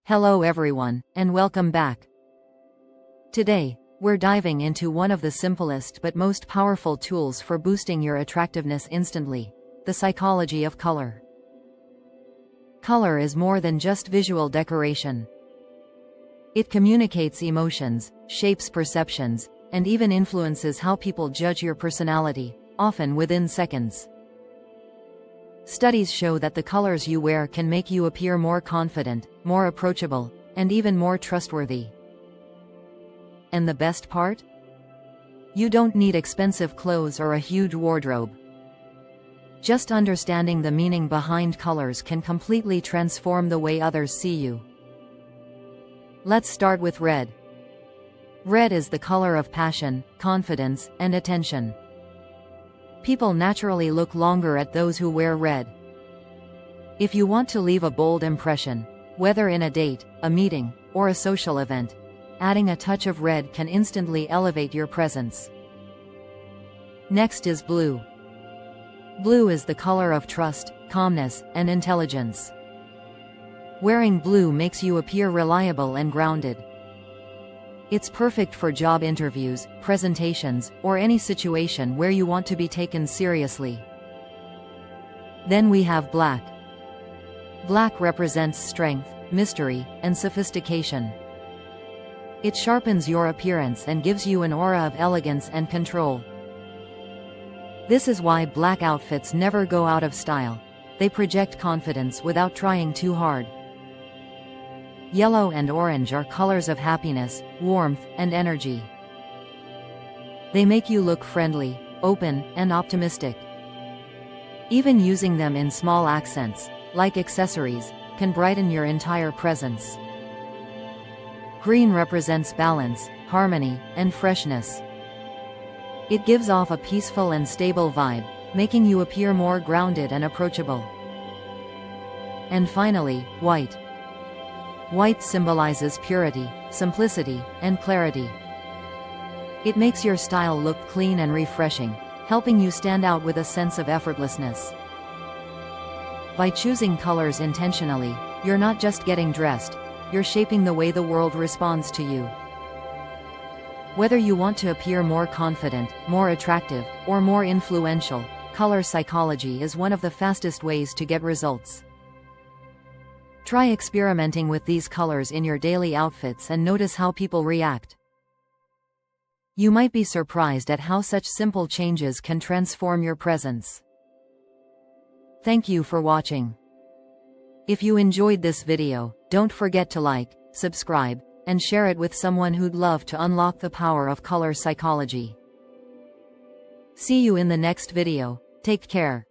Hello everyone, and welcome back. Today, we're diving into one of the simplest but most powerful tools for boosting your attractiveness instantly: the psychology of color. Color is more than just visual decoration. It communicates emotions, shapes perceptions, and even influences how people judge your personality, often within seconds. Studies show that the colors you wear can make you appear more confident, more approachable, and even more trustworthy. And the best part? You don't need expensive clothes or a huge wardrobe. Just understanding the meaning behind colors can completely transform the way others see you. Let's start with red. Red is the color of passion, confidence, and attention. People naturally look longer at those who wear red. If you want to leave a bold impression, whether in a date, a meeting, or a social event, adding a touch of red can instantly elevate your presence. Next is blue. Blue is the color of trust, calmness, and intelligence. Wearing blue makes you appear reliable and grounded. It's perfect for job interviews, presentations, or any situation where you want to be taken seriously. Then we have black. Black represents strength, mystery, and sophistication. It sharpens your appearance and gives you an aura of elegance and control. This is why black outfits never go out of style. They project confidence without trying too hard. Yellow and orange are colors of happiness, warmth, and energy. They make you look friendly, open, and optimistic. Even using them in small accents, like accessories, can brighten your entire presence. Green represents balance, harmony, and freshness. It gives off a peaceful and stable vibe, making you appear more grounded and approachable. And finally, white. White symbolizes purity, simplicity, and clarity. It makes your style look clean and refreshing, helping you stand out with a sense of effortlessness. By choosing colors intentionally, you're not just getting dressed, you're shaping the way the world responds to you. Whether you want to appear more confident, more attractive, or more influential, color psychology is one of the fastest ways to get results. Try experimenting with these colors in your daily outfits and notice how people react. You might be surprised at how such simple changes can transform your presence. Thank you for watching. If you enjoyed this video, don't forget to like, subscribe, and share it with someone who'd love to unlock the power of color psychology. See you in the next video. Take care.